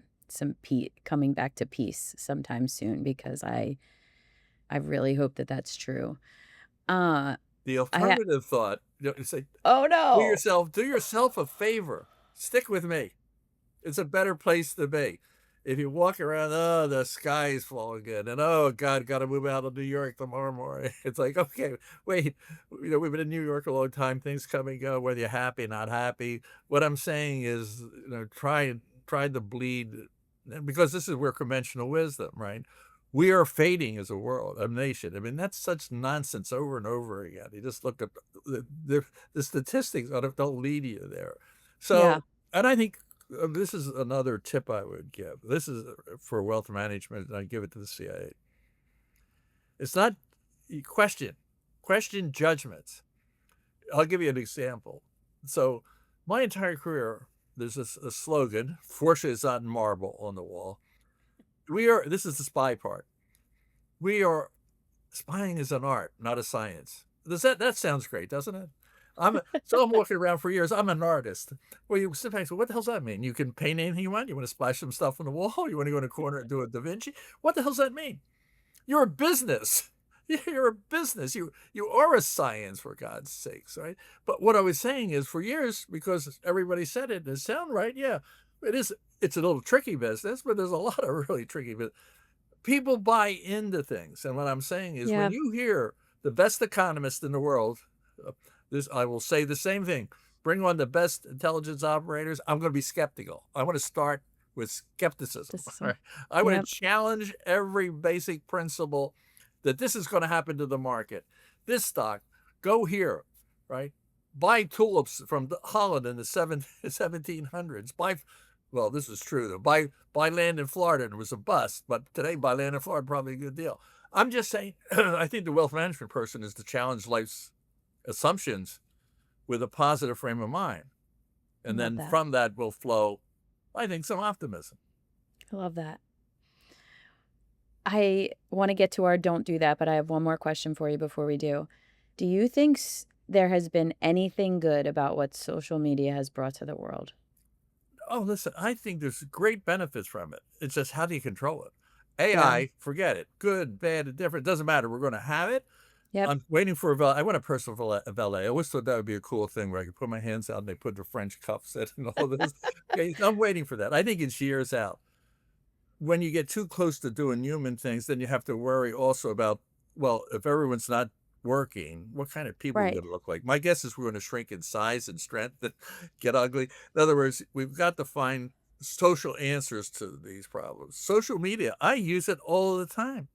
back to peace sometime soon because I really hope that that's true. Uh
The
I
alternative thought, you say,
Oh no.
do yourself a favor. Stick with me. It's a better place to be. If you walk around, oh, the sky is falling in, and oh God, got to move out of New York tomorrow morning. It's like, okay, wait, we've been in New York a long time. Things come and go, whether you're happy, not happy. What I'm saying is, try to bleed, because this is where conventional wisdom, right? We are fading as a world, a nation. I mean, that's such nonsense over and over again. You just look at the statistics don't lead you there.
Yeah.
So, and I think this is another tip I would give. This is for wealth management, and I give it to the CIA. It's not question judgments. I'll give you an example. So, my entire career, there's a slogan. Fortunately, it's not in marble on the wall. This is the spy part. Spying is an art, not a science. That sounds great, doesn't it? I'm walking around for years. I'm an artist. Well, you sit back and say, what the hell's that mean? You can paint anything you want. You want to splash some stuff on the wall. You want to go in a corner and do a Da Vinci. What the hell's that mean? You're a business. You're a business. You are a science, for God's sakes, right? But what I was saying is, for years, because everybody said it, and it sounded right. Yeah, it is. It's a little tricky business, but there's a lot of really tricky business. People buy into things, and what I'm saying is,
Yeah.
when you hear the best economist in the world, I will say the same thing. Bring on the best intelligence operators. I'm going to be skeptical. I want to start with skepticism. Right? I want to challenge every basic principle that this is going to happen to the market. This stock, go here, right? Buy tulips from Holland in the 1700s. Well, this is true though. Buy land in Florida, and it was a bust. But today, buy land in Florida, probably a good deal. I'm just saying, I think the wealth management person is to challenge life's assumptions with a positive frame of mind. And then from that will flow, I think, some optimism.
I love that. I want to get to our don't do that, but I have one more question for you before we do. Do you think there has been anything good about what social media has brought to the world?
Oh, listen, I think there's great benefits from it. It's just, how do you control it? AI, forget it. Good, bad, indifferent, doesn't matter. We're going to have it.
Yep.
I'm waiting for a valet. I want a personal valet. I always thought that would be a cool thing where I could put my hands out and they put the French cuffs in and all this. Okay, I'm waiting for that. I think it's years out. When you get too close to doing human things, then you have to worry also about, well, if everyone's not working, what kind of people are we
Right.
going to look like? My guess is we're going to shrink in size and strength and get ugly. In other words, we've got to find social answers to these problems. Social media, I use it all the time.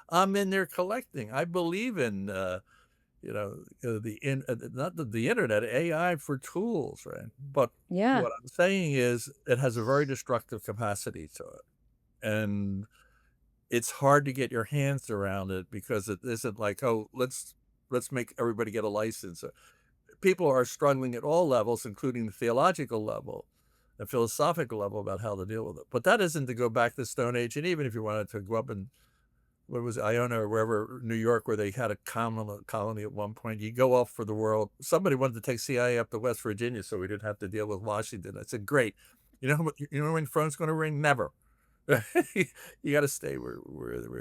I'm in there collecting. I believe in, not the internet, AI for tools, right? But
Yeah.
what I'm saying is it has a very destructive capacity to it. And it's hard to get your hands around it because it isn't like, oh, let's make everybody get a license. People are struggling at all levels, including the theological level, the philosophical level about how to deal with it. But that isn't to go back to the Stone Age. And even if you wanted to go up in, what was it, Iona or wherever, New York, where they had a colony at one point, you go off for the world. Somebody wanted to take CIA up to West Virginia so we didn't have to deal with Washington. I said, great. You know when the phone's going to ring? Never. You got to stay where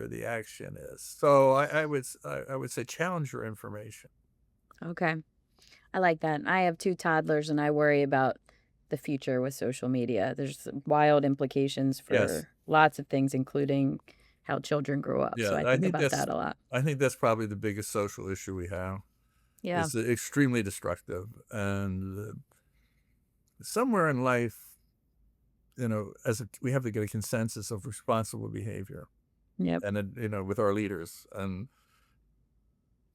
the action is. So I would say challenge your information.
Okay. I like that. I have 2 toddlers and I worry about the future with social media. There's some wild implications
Yes.
for lots of things, including how children grow up. So
Yeah,
I think about that a lot.
I think that's probably the biggest social issue we have.
Yeah.
It's extremely destructive, and somewhere in life, we have to get a consensus of responsible behavior,
Yep.
and with our leaders and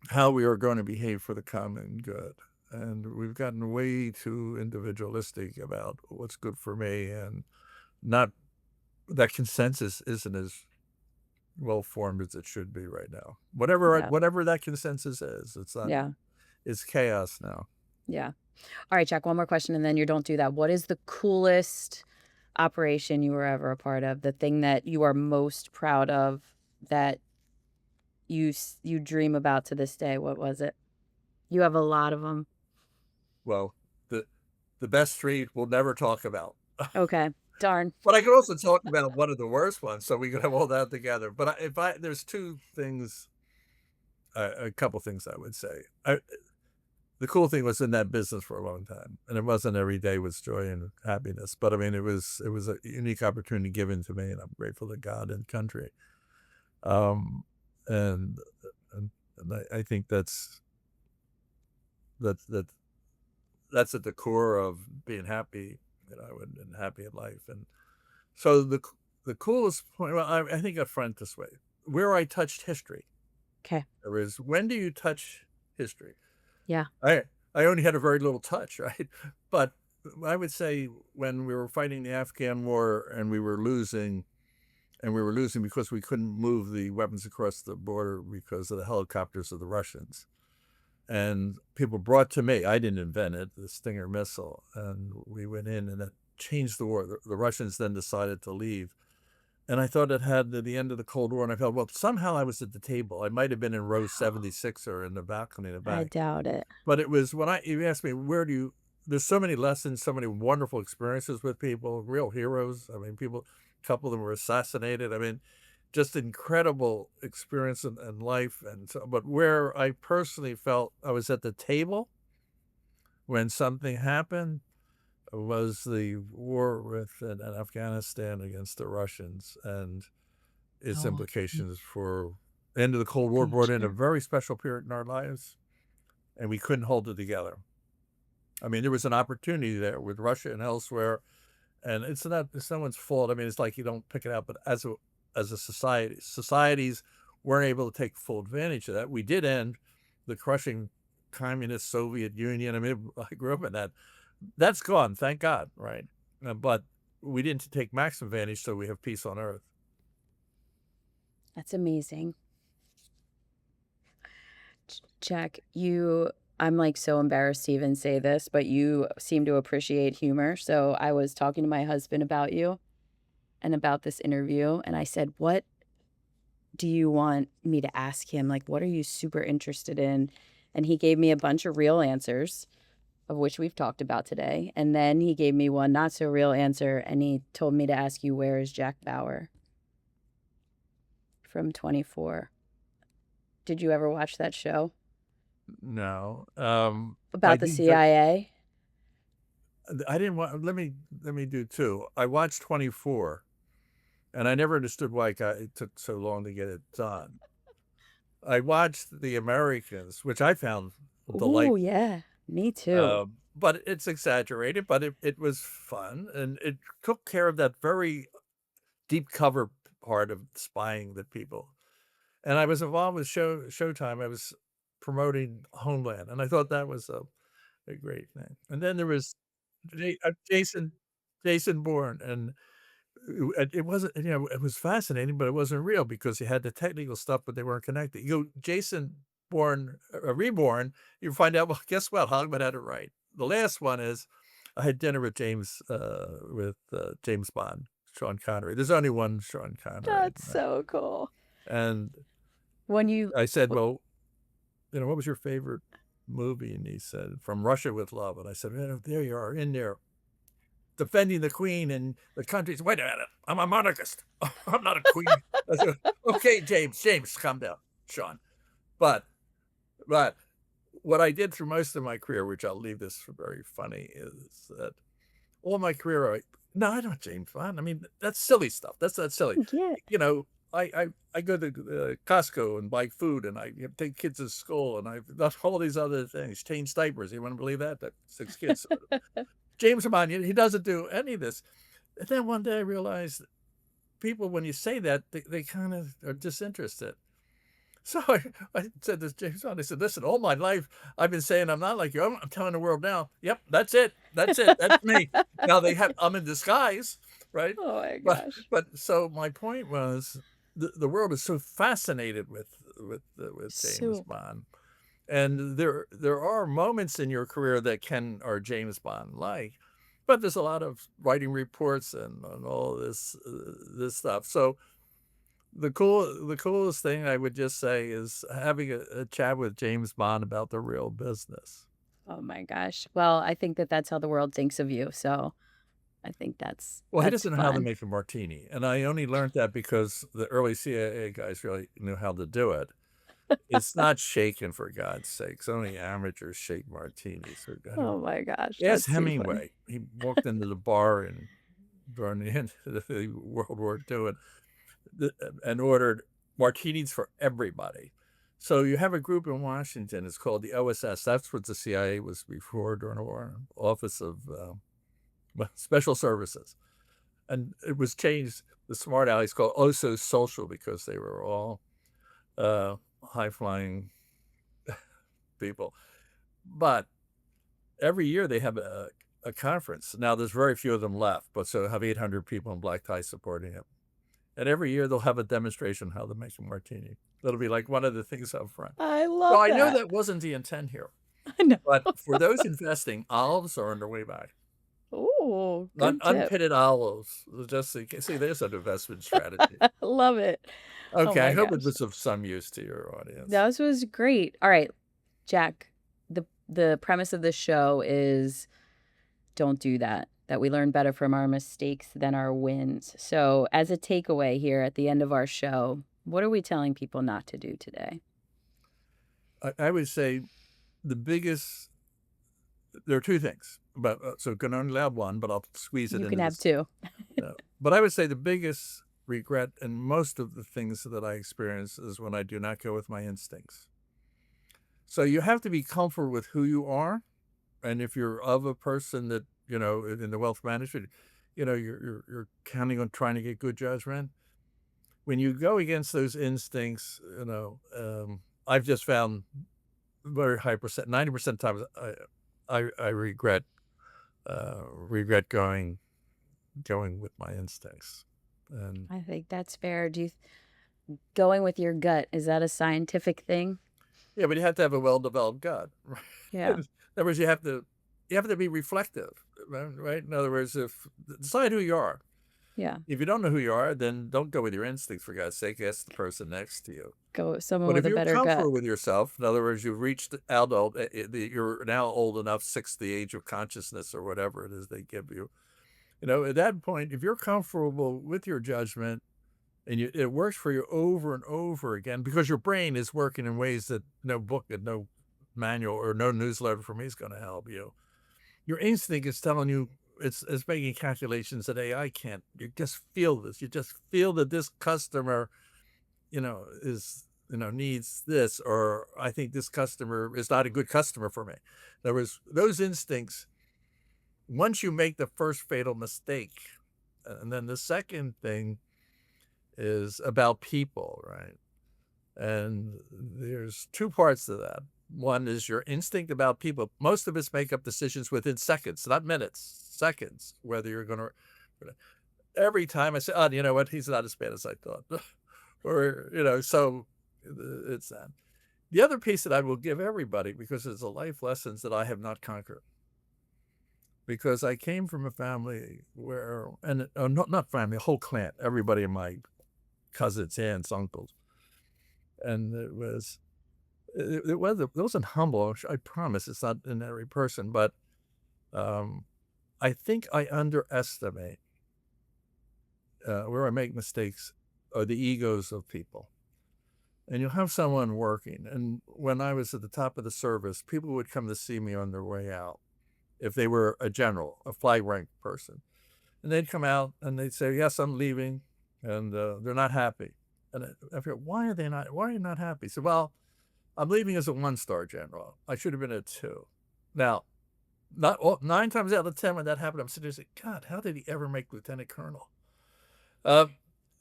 how we are going to behave for the common good. And we've gotten way too individualistic about what's good for me, and not that consensus isn't as well formed as it should be right now.
Yeah.
Whatever that consensus is, it's not.
Yeah.
It's chaos now.
Yeah. All right, Jack, one more question and then you don't do that. What is the coolest operation you were ever a part of? The thing that you are most proud of that you dream about to this day? What was it? You have a lot of them.
Well, the best three we'll never talk about.
Okay. Darn.
But I could also talk about one of the worst ones, so we could have all that together. But there's two things, a couple things I would say. The cool thing was in that business for a long time, and it wasn't every day was joy and happiness. But I mean, it was a unique opportunity given to me, and I'm grateful to God and country. Um, and and, I think that's that's at the core of being happy, and happy in life. And so the coolest point, well, I think I front this way, where I touched history.
Okay.
There is, when do you touch history?
Yeah.
I only had a very little touch, right? But I would say when we were fighting the Afghan war and we were losing because we couldn't move the weapons across the border because of the helicopters of the Russians. And people brought to me, I didn't invent it, the Stinger missile. And we went in and that changed the war. The Russians then decided to leave. And I thought it had the end of the Cold War. And I felt, well, somehow I was at the table. I might have been in row 76 or in the balcony in the
I
back.
doubt it.
But it was you asked me, there's so many lessons, so many wonderful experiences with people, real heroes. I mean, a couple of them were assassinated. I mean, just incredible experience in life. And so, but where I personally felt I was at the table when something happened was the war in Afghanistan against the Russians and its
Oh,
implications for the end of the Cold War brought in a
future.
very special period in our lives, and we couldn't hold it together. I mean, there was an opportunity there with Russia and elsewhere, and it's no one's fault. I mean, it's like you don't pick it out, but as a society, societies weren't able to take full advantage of that. We did end the crushing communist Soviet Union. I mean, I grew up in that. That's gone, thank God, right? But we didn't take maximum advantage, so we have peace on earth.
That's amazing. Jack, I'm like so embarrassed to even say this, but you seem to appreciate humor. So I was talking to my husband about you and about this interview, and I said, "What do you want me to ask him? Like, what are you super interested in?" And he gave me a bunch of real answers, of which we've talked about today. And then he gave me one not so real answer, and he told me to ask you, where is Jack Bauer from 24? Did you ever watch that show
No, I
about the
did.
CIA?
I didn't want. Let me do two. I watched 24, and I never understood why it took so long to get it done. I watched The Americans, which I found
Ooh,
delightful.
yeah. Me too.
But it's exaggerated, but it was fun, and it took care of that very deep cover part of spying that people. And I was involved with Showtime. I was promoting Homeland, and I thought that was a great thing. And then there was Jason Bourne, and it wasn't, it was fascinating, but it wasn't real because he had the technical stuff, but they weren't connected. Jason Bourne, Reborn, you find out, well, guess what? Hollywood had it right. The last one is I had dinner with James Bond, Sean Connery. There's only one Sean Connery,
That's
right?
so cool.
And
When you
I said, well, what was your favorite movie? And he said, From Russia with Love. And I said, there you are in there defending the queen and the countries. Wait a minute, I'm a monarchist. I'm not a queen. I said, okay, James, calm down, Sean. But what I did through most of my career, which I'll leave this for very funny, is that all my career, no, I don't James Bond. I mean, that's silly stuff. That's not silly.
yeah.
I go to Costco and buy food, and I take kids to school, and I've done all these other things, change diapers. You want to believe that? That 6 kids. James Bond, he doesn't do any of this. And then one day I realized people, when you say that, they kind of are disinterested. So I said to James Bond, I said, listen, all my life I've been saying I'm not like you. I'm telling the world now, yep, that's it. That's me. Now I'm in disguise, right?
Oh my
But
gosh.
so my point was the world is so fascinated with James
So
Bond. And there are moments in your career that are James Bond like, but there's a lot of writing reports and all this stuff. So the coolest thing I would just say is having a chat with James Bond about the real business.
oh my gosh. Well, I think that that's how the world thinks of you. So I think
Well, he
that's
doesn't know how to
fun.
make a martini, and I only learned that because the early CIA guys really knew how to do it. It's not shaken, for God's sakes. Only amateurs shake martinis. For God.
Oh my gosh,
Ask
that's too funny.
Hemingway. He walked into the bar during the end of the World War II and ordered martinis for everybody. So you have a group in Washington. It's called the OSS. That's what the CIA was before during the war, Office of Special Services. And it was changed. The smart alleys called Oso Social because they were all high flying people. But every year they have a conference. Now there's very few of them left, but so have 800 people in black ties supporting him. And every year they'll have a demonstration how to make a martini. That'll be like one of the things up front.
I
So
love
I know
that.
that wasn't the intent here,
I know.
but for those investing, olives are on their way back.
Oh, good tip.
Unpitted olives, just so you can see there's an investment strategy.
Love it. Oh
Okay, I
my
hope it
gosh.
was of some use to your audience.
That was great. All right, Jack, the premise of this show is don't do that. That we learn better from our mistakes than our wins. So, as a takeaway here at the end of our show, what are we telling people not to do today?
I would say the biggest, there are two things, but so can only have one, but I'll squeeze it
You can
into
have
this.
two.
But I would say the biggest regret in most of the things that I experience is when I do not go with my instincts. So you have to be comfortable with who you are, and if you're of a person that in the wealth management, you're counting on trying to get good judgment. When you go against those instincts, I've just found very high percent, 90% of times, I regret going with my instincts. And
I think that's fair. Going with your gut, is that a scientific thing?
yeah, but you have to have a well-developed gut. Right?
Yeah.
In other words, you have to be reflective, right? In other words, decide who you are.
Yeah.
If you don't know who you are, then don't go with your instincts, for God's sake. Ask the person next to you.
Go with someone
But
with
if
a
you're
better gut.
comfortable with yourself, in other words, you've reached adult, you're now old enough, the age of consciousness or whatever it is they give you. At that point, if you're comfortable with your judgment and it works for you over and over again, because your brain is working in ways that no book and no manual or no newsletter from me is going to help you. Your instinct is telling you, it's making calculations that AI can't. You just feel this. You just feel that this customer, is needs this, or I think this customer is not a good customer for me. There was those instincts. Once you make the first fatal mistake, and then the second thing is about people, right? And there's two parts to that. One is your instinct about people. Most of us make up decisions within seconds, not minutes, seconds, whether you're going to. Every time I say, oh, you know what? He's not as bad as I thought. Or, so it's that. The other piece that I will give everybody, because it's a life lessons that I have not conquered. Because I came from a family where, and not family, a whole clan, everybody in my cousins, aunts, uncles. And it wasn't humble. I promise it's not in every person, but I think I underestimate where I make mistakes are the egos of people. And you'll have someone working. And when I was at the top of the service, people would come to see me on their way out. If they were a general, a flag rank person, and they'd come out and they'd say, yes, I'm leaving. And they're not happy. And I figured, why are you not happy? So, well, I'm leaving as a 1-star general. I should have been a 2. Now, not 9 times out of 10 when that happened, I'm sitting there saying, God, how did he ever make lieutenant colonel?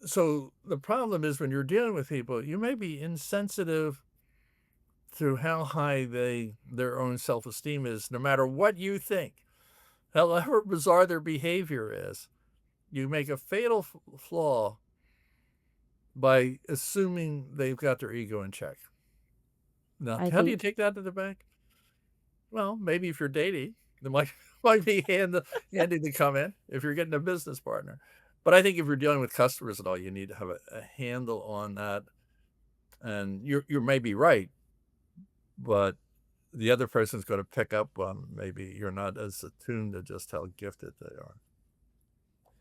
So the problem is when you're dealing with people, you may be insensitive to how high their own self-esteem is, no matter what you think, however bizarre their behavior is. You make a fatal flaw by assuming they've got their ego in check. Now, how do you take that to the bank? Well, maybe if you're dating, it might be handy to come in if you're getting a business partner. But I think if you're dealing with customers at all, you need to have a handle on that. And you may be right, but the other person's going to pick up on maybe you're not as attuned to just how gifted they are.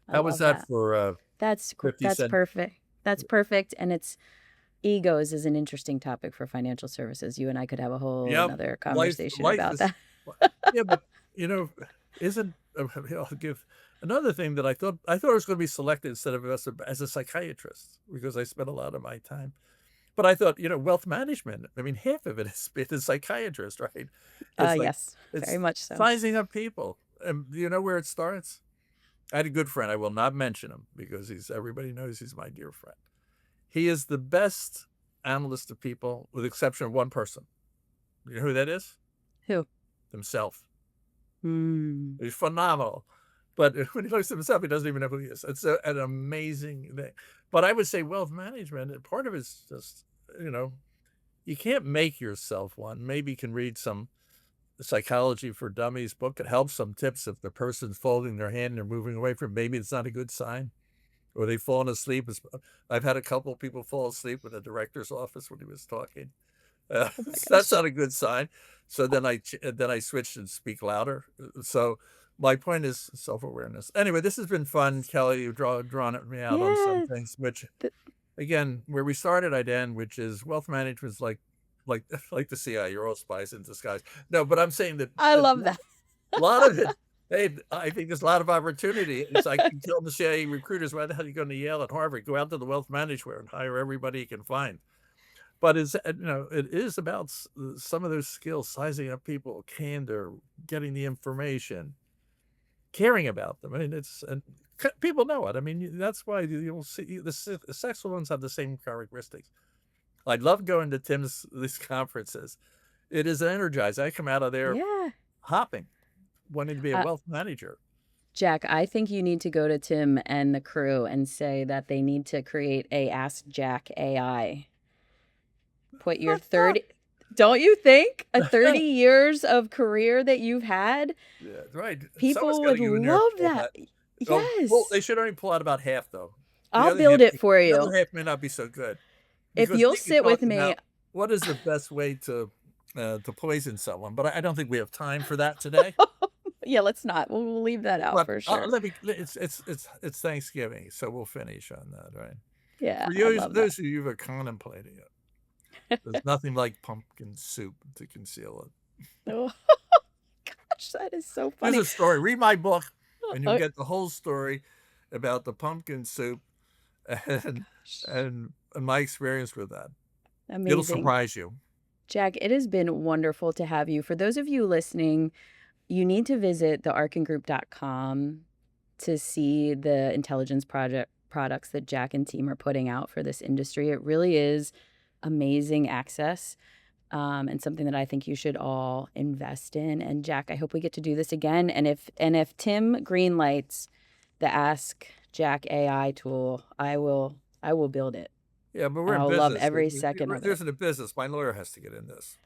How was that for
that's
50
that's
cent?
perfect. That's perfect. And it's egos is an interesting topic for financial services. You and I could have a whole another conversation about that.
Yeah, but isn't I'll give another thing that I thought I was going to be selected instead of as a psychiatrist, because I spent a lot of my time. But I thought, wealth management, I mean, half of it is being a psychiatrist, right? It's
yes, very much so.
Sizing up people. And do you know where it starts? I had a good friend. I will not mention him because everybody knows he's my dear friend. He is the best analyst of people, with the exception of one person. You know who that is?
Who?
Himself. He's phenomenal. But when he looks at himself, he doesn't even know who he is. It's an amazing thing. But I would say wealth management, part of it is just, you can't make yourself one. Maybe you can read some Psychology for Dummies book. It helps some tips if the person's folding their hand and they're moving away from it. Maybe it's not a good sign. Or they've fallen asleep. I've had a couple of people fall asleep in the director's office when he was talking. That's not a good sign. So then I switched and speak louder. So my point is self-awareness. Anyway, this has been fun, Kelly. You've drawn me out on some things, which, again, where we started, I'd end, which is wealth management is like the CIA. You're all spies in disguise. No, but I'm saying that
I love that.
A lot of it. Hey, I think there's a lot of opportunity. It's like you tell the CIA recruiters, why the hell are you going to Yale and Harvard? Go out to the wealth management and hire everybody you can find. But it is about some of those skills, sizing up people, candor, getting the information, caring about them. I mean, and people know it. I mean, that's why you'll see the successful ones have the same characteristics. I love going to these conferences. It is energizing. I come out of there hopping, wanting to be a wealth manager.
Jack, I think you need to go to Tim and the crew and say that they need to create a Ask Jack AI. Put your 30, don't you think? 30 years of career that you've had?
Yeah, right.
People would love that. Yes.
Well, they should only pull out about half, though.
I'll build it for you.
The other half may not be so good.
If you'll sit with me.
What is the best way to poison someone? But I don't think we have time for that today.
Yeah, let's not. We'll leave that out for sure.
It's Thanksgiving, so we'll finish on that, right?
Yeah.
For you, those of you who are contemplating it, there's nothing like pumpkin soup to conceal it.
Oh, gosh, that is so funny.
There's a story. Read my book, and you'll get the whole story about the pumpkin soup and my experience with that.
Amazing.
It'll surprise you.
Jack, it has been wonderful to have you. For those of you listening, you need to visit the arkingroup.com to see the intelligence products that Jack and team are putting out for this industry. It really is amazing access, and something that I think you should all invest in. And Jack, I hope we get to do this again. And if Tim greenlights the Ask Jack AI tool, I will build it.
Yeah, but we're in
I'll
business.
love every second of it.
There's a business. My lawyer has to get in this.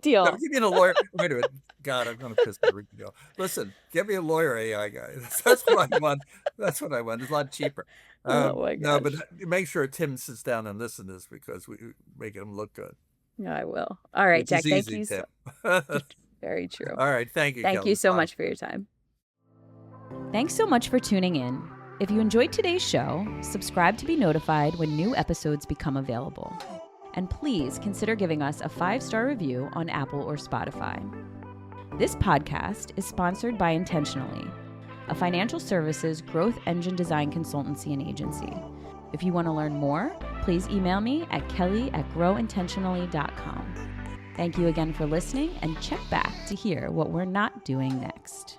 Deal.
No, give me a lawyer. Wait a minute. God, I'm going to piss the Ricky off. Listen, get me a lawyer AI guy. That's what I want. That's what I want. It's a lot cheaper.
Oh my
No,
gosh.
but make sure Tim sits down and listens to this because we make him look good.
Yeah, I will. All right,
Which
Jack,
is
thank
easy,
you so
Tim.
very true.
All right, thank you.
Thank
Kelly.
you so
Bye.
much for your time. Thanks so much for tuning in. If you enjoyed today's show, subscribe to be notified when new episodes become available. And please consider giving us a 5-star review on Apple or Spotify. This podcast is sponsored by Intentionally, a financial services growth engine design consultancy and agency. If you want to learn more, please email me at kelly@growintentionally.com. Thank you again for listening, and check back to hear what we're not doing next.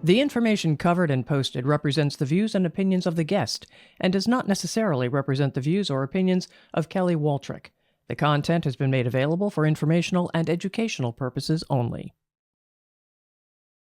The information covered and posted represents the views and opinions of the guest and does not necessarily represent the views or opinions of Kelly Waltrich. The content has been made available for informational and educational purposes only.